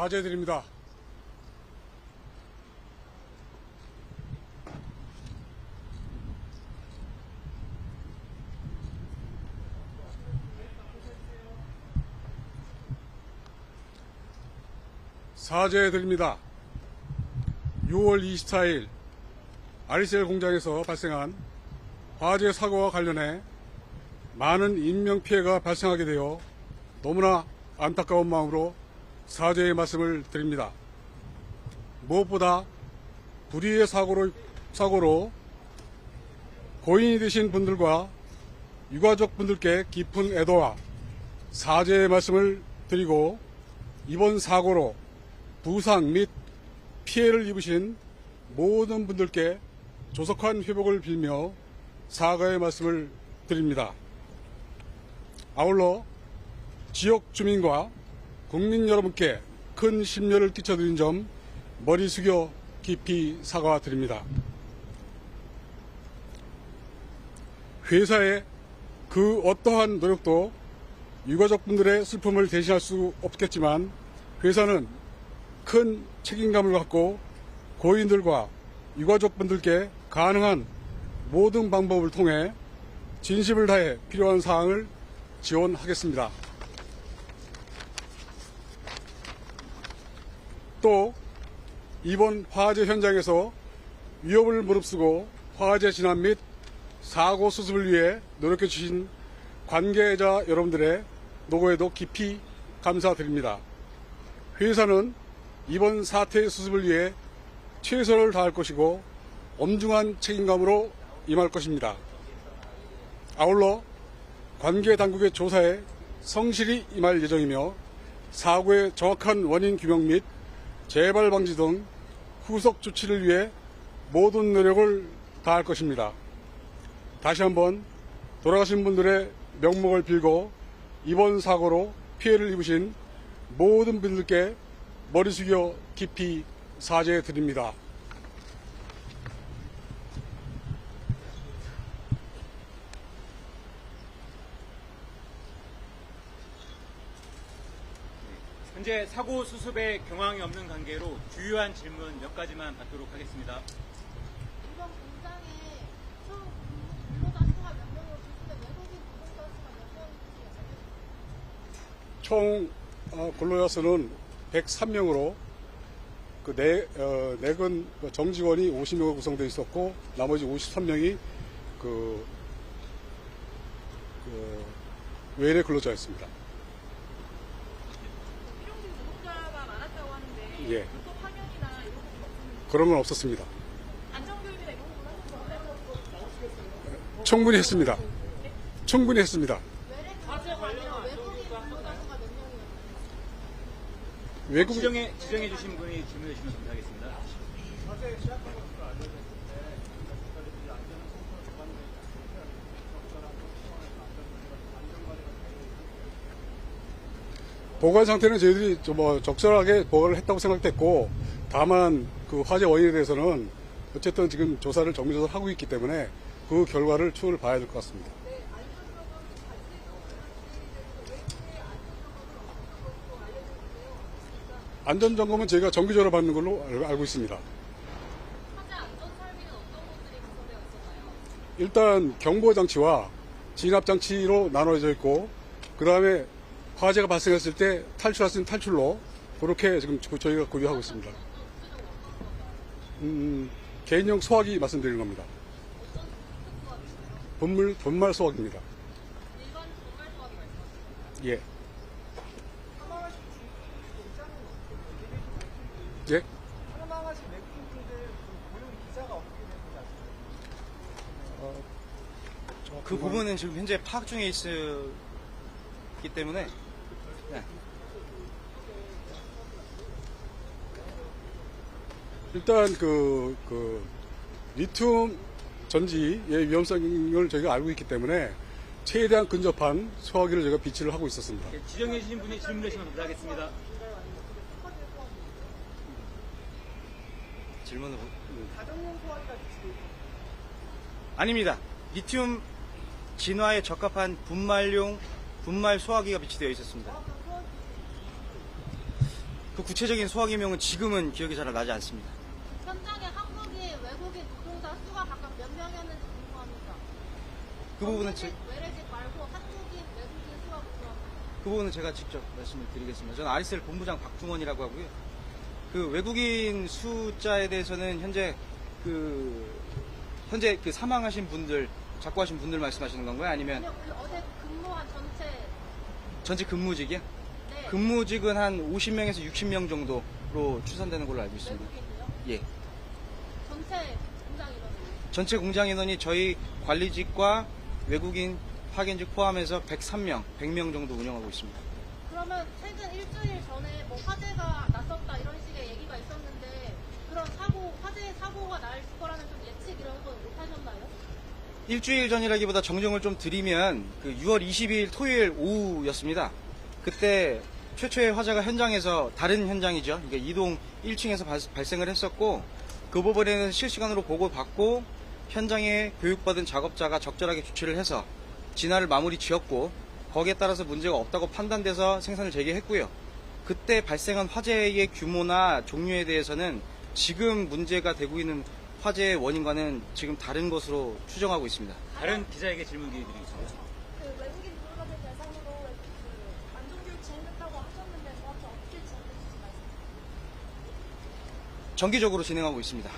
사죄드립니다. 사죄드립니다. 6월 24일 RCL 공장에서 발생한 화재 사고와 관련해 많은 인명피해가 발생하게 되어 너무나 안타까운 마음으로 사죄의 말씀을 드립니다. 무엇보다 불의의 사고로 고인이 되신 분들과 유가족 분들께 깊은 애도와 사죄의 말씀을 드리고, 이번 사고로 부상 및 피해를 입으신 모든 분들께 조속한 회복을 빌며 사과의 말씀을 드립니다. 아울러 지역 주민과 국민 여러분께 큰 심려를 끼쳐드린 점 머리 숙여 깊이 사과드립니다. 회사의 그 어떠한 노력도 유가족분들의 슬픔을 대신할 수 없겠지만, 회사는 큰 책임감을 갖고 고인들과 유가족분들께 가능한 모든 방법을 통해 진심을 다해 필요한 사항을 지원하겠습니다. 또 이번 화재 현장에서 위협을 무릅쓰고 화재 진압 및 사고 수습을 위해 노력해 주신 관계자 여러분들의 노고에도 깊이 감사드립니다. 회사는 이번 사태 수습을 위해 최선을 다할 것이고 엄중한 책임감으로 임할 것입니다. 아울러 관계 당국의 조사에 성실히 임할 예정이며, 사고의 정확한 원인 규명 및 재발 방지 등 후속 조치를 위해 모든 노력을 다할 것입니다. 다시 한번 돌아가신 분들의 명목을 빌고 이번 사고로 피해를 입으신 모든 분들께 머리 숙여 깊이 사죄드립니다. 현재 사고 수습에 경황이 없는 관계로 주요한 질문 몇 가지만 받도록 하겠습니다. 이번 공장에 총 근로자 수가 몇 명으로 계신데 외국인 노동자 수가 몇 명인지 총 근로자 수는 103명으로 내근 정직원이 50명으로 구성되어 있었고, 나머지 53명이 외래 근로자였습니다. 일용직 노동자가 많았다고 하는데 예. 불법 파견이나 이런 건 없었는지, 그런 건 없었습니다. 안전교육이나 이런 건 하셨어요? 충분히 했습니다. 충분히 했습니다. 외래 근로자가 아니라 외국인 근로자 수가 몇 명이었나요? 외국 지정해 주신 분이 질문해 주시면 감사하겠습니다. 보관 상태는 저희들이 적절하게 보관을 했다고 생각됐고, 다만 그 화재 원인에 대해서는 어쨌든 지금 조사를 정밀조사를 하고 있기 때문에 그 결과를 추후를 봐야 될 것 같습니다. 안전점검은 저희가 정기적으로 받는 걸로 알고 있습니다. 화재 안전 설비는 어떤 것들이 구성되어 있었나요? 일단 경보장치와 진압장치로 나눠져 있고, 그 다음에 화재가 발생했을 때 탈출할 수 있는 탈출로, 그렇게 지금 저희가 구비하고 있습니다. 개인용 소화기 말씀드리는 겁니다. 분말 소화기입니다. 일반 분말 소화기 말씀하시죠? 예. 예? 사망하신 외국인분들 고용 기사가 어떻게 되는지 아시죠? 그 부분은 지금 현재 파악 중에 있기 때문에 네. 일단 리튬 전지의 위험성을 저희가 알고 있기 때문에 최대한 근접한 소화기를 저희가 비치를 하고 있었습니다. 지정해 주신 분이 질문해 주시면 감사하겠습니다. 질문을 가정용 소화기가 비치고 있는 아닙니다. 리튬 진화에 적합한 분말 소화기가 비치되어 있었습니다. 그 구체적인 소화기명은 지금은 기억이 잘 나지 않습니다. 현장에 한국인, 외국인 노동자 수가 각각 몇 명이었는지 궁금합니다. 그 부분은 외래직 말고 한국인, 외국인 수가 궁금합니다. 그 부분은 제가 직접 말씀을 드리겠습니다. 저는 RSL 본부장 박중원이라고 하고요. 그 외국인 숫자에 대해서는 현재 그 사망하신 분들, 작고하신 분들 말씀하시는 건가요? 아니면 아니요, 그 어제 근무한 전체 근무직이요? 네, 근무직은 한 50명에서 60명 정도로 추산되는 걸로 알고 있습니다. 외국인이요? 예. 전체 공장 인원이. 전체 공장 인원이 저희 관리직과 외국인 파견직 포함해서 103명, 100명 정도 운영하고 있습니다. 그러면 최근 일주일 전에 뭐 화재가 났었다 이런 식의 얘기가 있었는데 그런 화재 사고가 날 거라는 좀 예측 이런 건 못 하셨나요? 일주일 전이라기보다 정정을 좀 드리면 그 6월 22일 토요일 오후였습니다. 그때 최초의 화재가 현장에서 다른 현장이죠. 그러니까 이동 1층에서 발생을 했었고 그 부분에는 실시간으로 보고받고 현장에 교육받은 작업자가 적절하게 조치를 해서 진화를 마무리 지었고 거기에 따라서 문제가 없다고 판단돼서 생산을 재개했고요. 그때 발생한 화재의 규모나 종류에 대해서는 지금 문제가 되고 있는 화재의 원인과는 지금 다른 것으로 추정하고 있습니다. 다른 기자에게 질문 기회 드리겠습니다. 그 외국인 노동자들 대상으로 그 안전교육 진행했다고 하셨는데 정확히 어떻게 진행했는지 말씀해 정기적으로 진행하고 있습니다.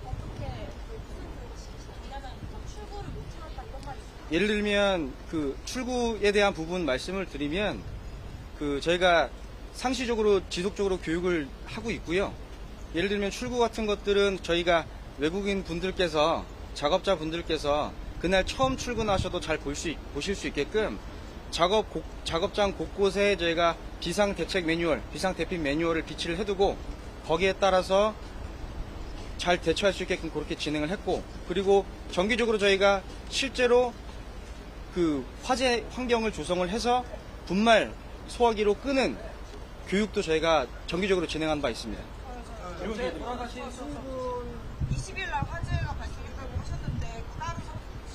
어떻게 무슨 일하면 출구를 못 찾았다 이런 말이 있어요? 예를 들면 그 출구에 대한 부분 말씀을 드리면 그 저희가 상시적으로 지속적으로 교육을 하고 있고요. 예를 들면 출구 같은 것들은 저희가 외국인 분들께서 작업자 분들께서 그날 처음 출근하셔도 잘 보실 수 있게끔 작업장 곳곳에 저희가 비상 대책 매뉴얼, 비상 대피 매뉴얼을 비치를 해두고 거기에 따라서 잘 대처할 수 있게끔 그렇게 진행을 했고, 그리고 정기적으로 저희가 실제로 그 화재 환경을 조성을 해서 분말 소화기로 끄는 교육도 저희가 정기적으로 진행한 바 있습니다. 어제 돌아가신 순군 20일 날 화재가 발생했다고 하셨는데 따로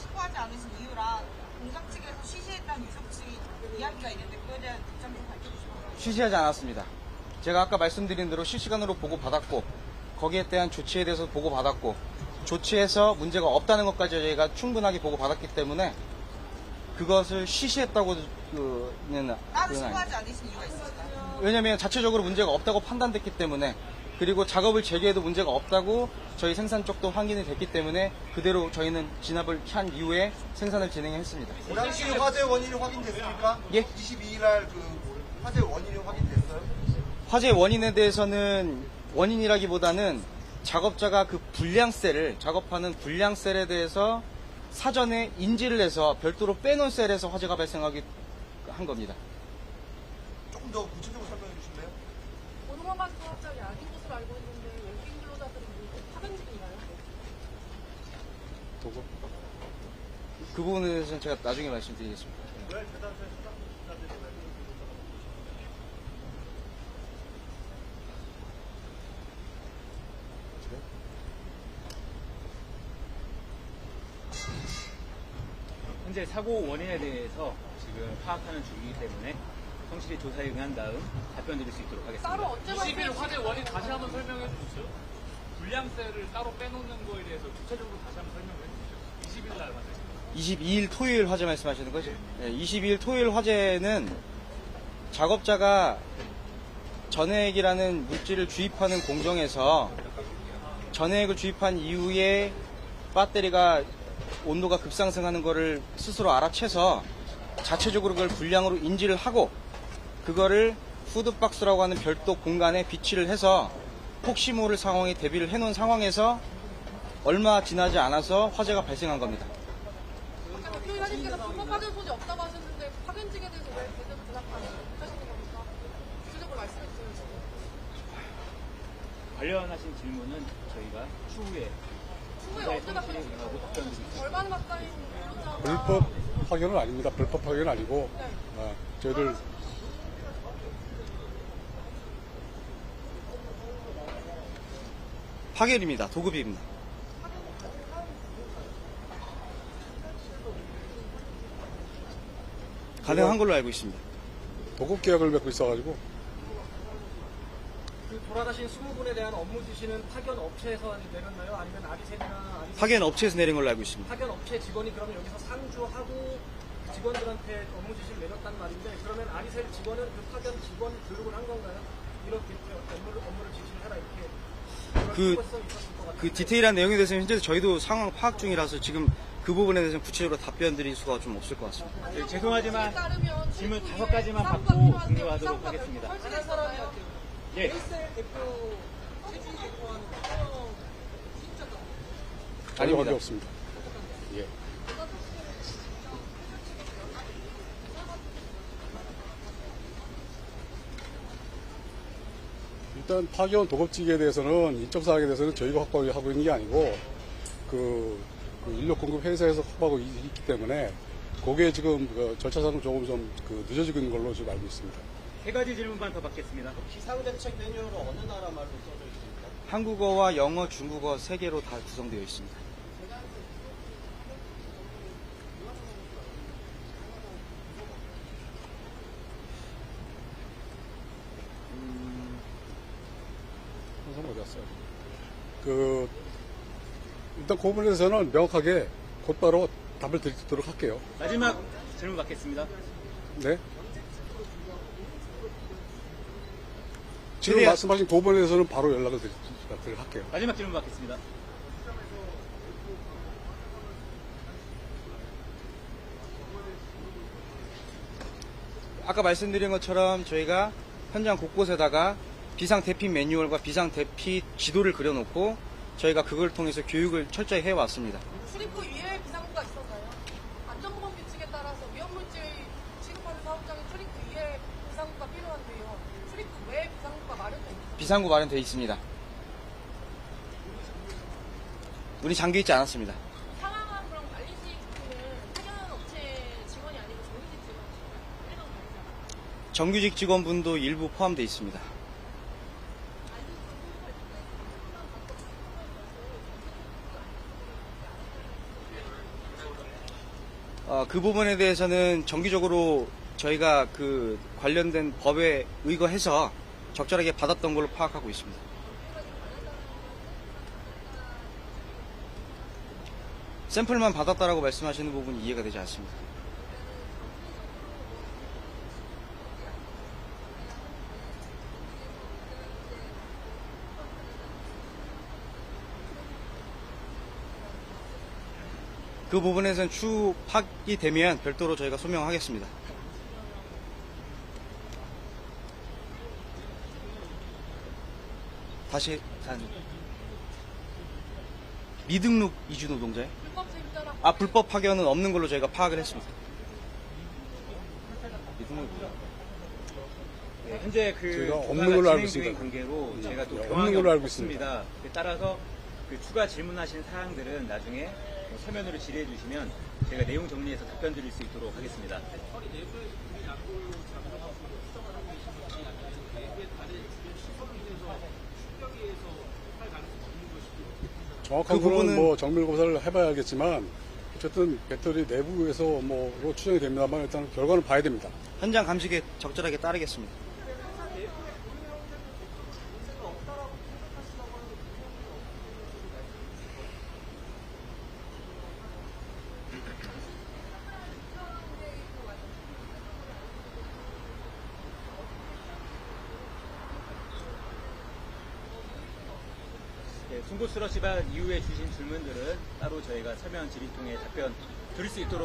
신고하지 않으신 이유랑 공장 측에서 쉬쉬했다는 유석 측이 이야기가 있는데 그거에 대한 입장 좀 밝혀주시면. 쉬쉬하지 않았습니다. 제가 아까 말씀드린 대로 실시간으로 보고받았고 거기에 대한 조치에 대해서 보고받았고 조치해서 문제가 없다는 것까지 저희가 충분하게 보고받았기 때문에 그것을 쉬쉬했다고는 따로 신고하지 않으신 이유가 있으실까요? 왜냐하면 자체적으로 문제가 없다고 판단됐기 때문에, 그리고 작업을 재개해도 문제가 없다고 저희 생산 쪽도 확인이 됐기 때문에 그대로 저희는 진압을 한 이후에 생산을 진행했습니다. 그 당시 화재 원인이 확인됐습니까? 예? 22일 날 그 화재 원인이 확인됐어요? 화재 원인에 대해서는 원인이라기보다는 작업자가 그 불량셀을 작업하는 불량셀에 대해서 사전에 인지를 해서 별도로 빼놓은 셀에서 화재가 발생하게 한 겁니다. 조금 더 구체적으로 설명해 주실래요? 오동환 사업장이 아닌 것으로 알고 있는데 외국인 근로자들은 모두 파견직인가요? 도구. 그 부분에 대해서는 제가 나중에 말씀드리겠습니다. 현재 사고 원인에 대해서 지금 파악하는 중이기 때문에 성실히 조사에 응한 다음 답변 드릴 수 있도록 하겠습니다. 따로 언제 20일 화재 원인 다시 한번 설명해 주시죠. 불량세를 따로 빼놓는 거에 대해서 구체적으로 다시 한번 설명해 주시죠. 20일 날 화재. 22일 토요일 화재 말씀하시는 거죠? 네, 22일 토요일 화재는 작업자가 전해액이라는 물질을 주입하는 공정에서 전해액을 주입한 이후에 배터리가 온도가 급상승하는 것을 스스로 알아채서 자체적으로 그걸 불량으로 인지를 하고 그거를 푸드박스라고 하는 별도 공간에 비치를 해서 혹시 모를 상황에 대비를 해놓은 상황에서 얼마 지나지 않아서 화재가 발생한 겁니다. 아까 대표 이사님께서 불법 파견 소지 없다고 하셨는데 파견직에 대해서 왜 제대로 대답하시는 겁니까? 구체적으로 말씀해 주세요 지금. 관련하신 질문은 저희가 추후에 언제 답변하시는 하고 답변 드리겠습니다. 절반 가까이 근로자가 불법 파견은 아닙니다. 불법 파견은 아니고 저희들 파견입니다. 도급입니다. 가능한 걸로 알고 있습니다. 도급 계약을 맺고 있어가지고 그 돌아가신 20분에 대한 업무 지시는 파견 업체에서 내렸나요? 아니면 아리셀이나 파견 업체에서 내린 걸로 알고 있습니다. 파견 업체 직원이 그러면 여기서 상주하고 직원들한테 업무 지시를 내렸단 말인데 그러면 아리셀 직원은 그 파견 직원 교육을 한 건가요? 이렇게 업무를 지시를 해라 이렇게 그- 그런 필요성이 있었을 것 같아요. 그 디테일한 내용에 대해서는 현재 저희도 상황 파악 중이라서 지금 그 부분에 대해서는 구체적으로 답변 드릴 수가 좀 없을 것 같습니다. 네, 죄송하지만 질문 5가지만 받고 종료하도록 하겠습니다. 설치된 사람이 예. 에이셀 대표 최준희 대표와는 전혀 관계 없습니다. 예. 일단 파견 도급직에 대해서는 인적 사항에 대해서는 저희가 확보하고 있는 게 아니고 그 인력 공급 회사에서 확보하고 있기 때문에 그게 지금 그 절차상으로 조금 좀 늦어지고 있는 걸로 지금 알고 있습니다. 3가지 질문만 더 받겠습니다. 비상대책 매뉴얼은 어느 나라 말로 써져 있습니까? 한국어와 영어, 중국어 3개로 다 구성되어 있습니다. 항상 어디 갔어요? 일단 그 부분에 대해서는 명확하게 곧바로 답을 드리도록 할게요. 마지막 질문 받겠습니다. 네. 지금 최대한- 말씀하신 그 부분에 대해서는 바로 연락을 드리도록 할게요. 마지막 질문 받겠습니다. 아까 말씀드린 것처럼 저희가 현장 곳곳에다가 비상대피 매뉴얼과 비상대피 지도를 그려놓고 저희가 그걸 통해서 교육을 철저히 해왔습니다. 출입구 위에 비상구가 있었나요? 안전보건 규칙에 따라서 위험물질 취급하는 사업장에 출입구 위에 비상구가 필요한데요. 출입구 외에 비상구가 마련돼 있나요? 비상구 마련되어 있습니다. 문이 잠겨 있지 않았습니다. 상황은 그럼 관리직 분은 파견 업체 직원이 아니고 정규직 직원이시나요? 일반 관리자. 정규직 직원분도 일부 포함되어 있습니다. 그 부분에 대해서는 정기적으로 저희가 그 관련된 법에 의거해서 적절하게 받았던 걸로 파악하고 있습니다. 샘플만 받았다라고 말씀하시는 부분이 이해가 되지 않습니다. 그 부분에서는 추후 파악이 되면 별도로 저희가 소명하겠습니다. 다시 미등록 이주 노동자요? 불법 체류자라고 불법 파견은 없는 걸로 저희가 파악을 했습니다. 미등록 네, 현재 저희가 없는 조사가 걸로 알고 진행 중인 있습니다. 관계로 저희가 또 없는 경황이 걸로 알고 없습니다. 따라서 그 추가 질문하신 사항들은 나중에 서면으로 질의해 주시면 제가 내용 정리해서 답변 드릴 수 있도록 하겠습니다. 정확한 그 부분은 부분은- 뭐 정밀 검사를 해봐야 알겠지만 어쨌든 배터리 내부에서 뭐로 추정이 됩니다만 일단 결과는 봐야 됩니다. 현장 감식에 적절하게 따르겠습니다. 송구스러 씨발 이후에 주신 질문들은 따로 저희가 서면 질의 통해 답변 드릴 수 있도록